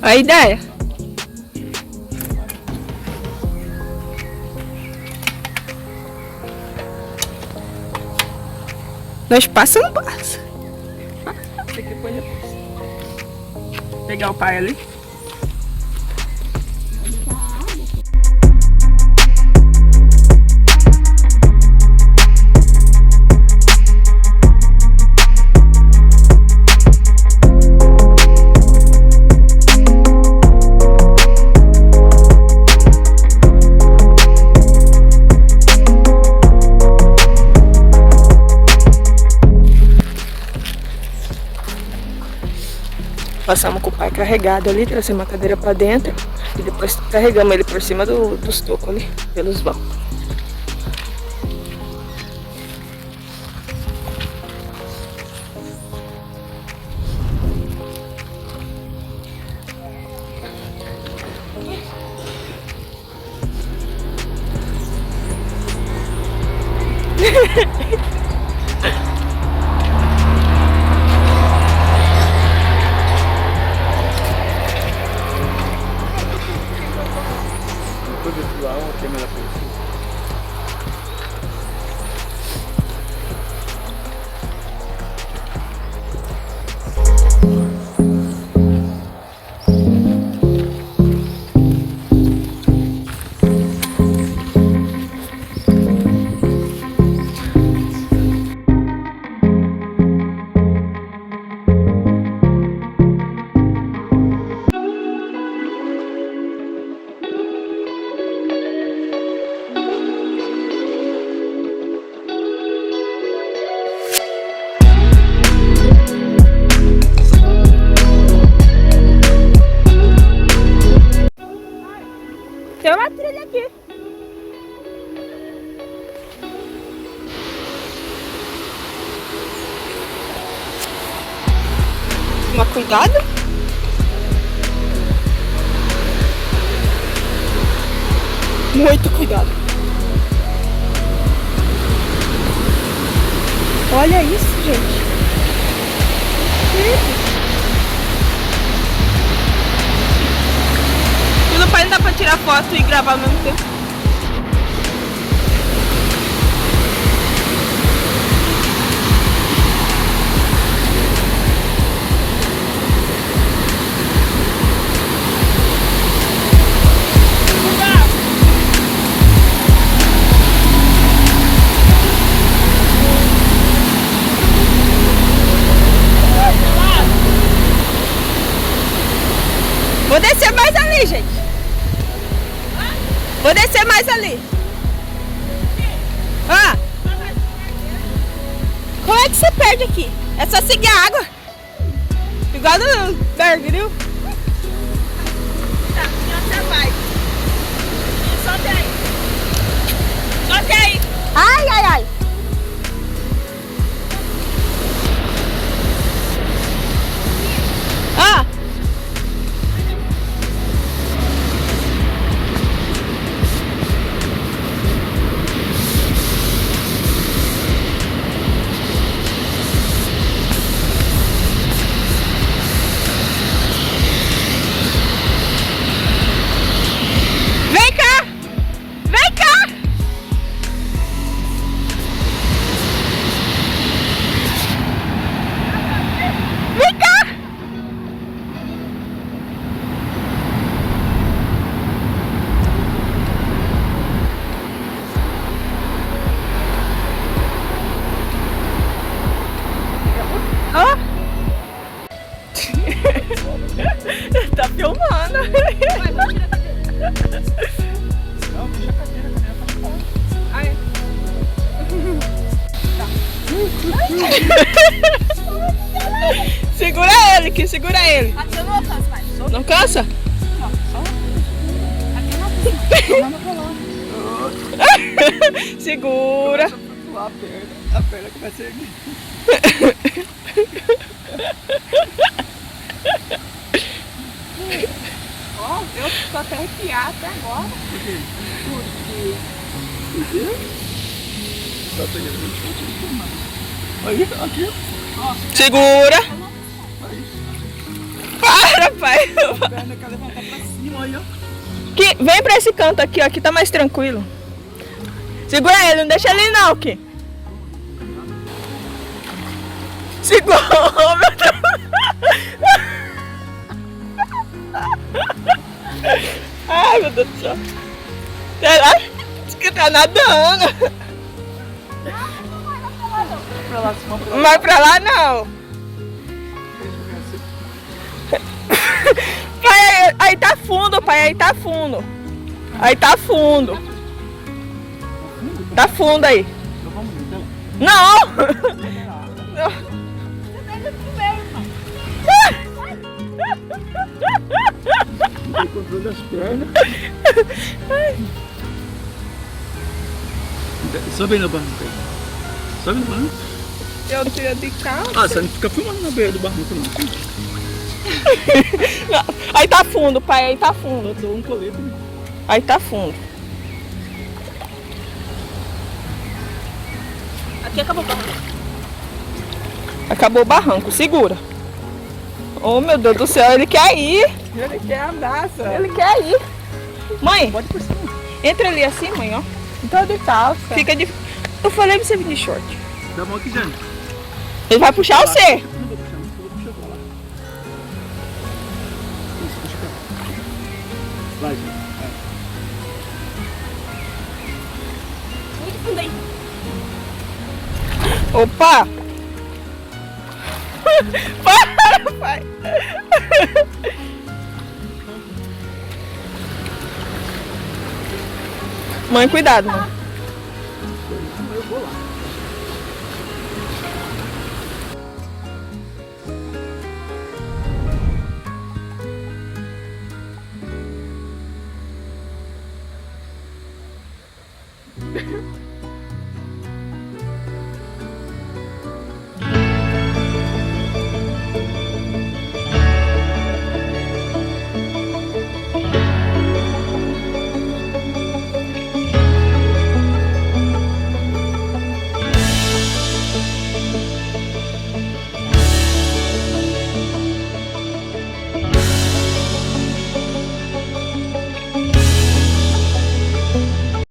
A ideia. Nós passa ou não passa? Esse aqui põe depois. Vou pegar o pai ali. Passamos com o pai carregado ali, trouxemos a cadeira pra dentro e depois carregamos ele por cima dos tocos ali, pelos vãos. Tem uma trilha aqui. Toma cuidado. Muito cuidado. Olha isso, gente. E no pai não dá pra tirar foto e gravar ao mesmo tempo. Vou descer mais ali, gente. Vou descer mais ali. Ah. Como é que você perde aqui? É só seguir a água. Igual no Bergril. Tá, você vai. Solte aí. Solte aí. Ai, ai, ai. Ah. Tá filmando. Vai, vamos tirar a cadeira. Não, deixa a cadeira tá fora. Ah, é? Tá. Segura ele, que segura ele. Aqui eu não alcanço mais. Não cansa? Não, só. Aqui eu não alcanço. Segura. A perna começa a erguer. Ó, eu tô até arrepiado até agora. Por quê? Porque... Só pegando muito forte. Aí, aqui. Ó. Segura. Para, pai. A perna quer levantar pra cima aí, ó. Vem pra esse canto aqui, ó. Aqui tá mais tranquilo. Segura ele, não deixa ele não, Ki. Segura, oh, meu Deus. Ai, meu Deus do céu. Será? Diz que tá nadando. Pra lá, cima, pra lá. Não vai pra lá, não. Pai, aí tá fundo, pai, aí tá fundo. Aí tá fundo. Tá fundo aí. Então vamos então. Não! Não. Não tem controle das pernas. Sobe aí na barranca aí. Sobe na barranca. Eu tiro de calça. Ah, você não fica filmando na beira do barranco não. Aí tá fundo, pai, aí tá fundo. Eu dou um colete. Aí tá fundo. Aqui acabou o barranco. Acabou o barranco, segura. Oh, meu Deus do céu, ele quer ir. Ele quer abraça. Ele quer ir. Mãe, Pode por cima. entra ali assim, mãe, ó. Então de calça. Fica de... Eu falei pra você vir de short. Dá a mão aqui, Jane. Ele vai puxar você. Eu não vou puxar, não. Eu vou puxar pra lá. Isso, puxa pra lá. Vai, Jane. Muito fundo aí. Opa! Para, pai! Mãe, cuidado, mãe. Eu vou lá.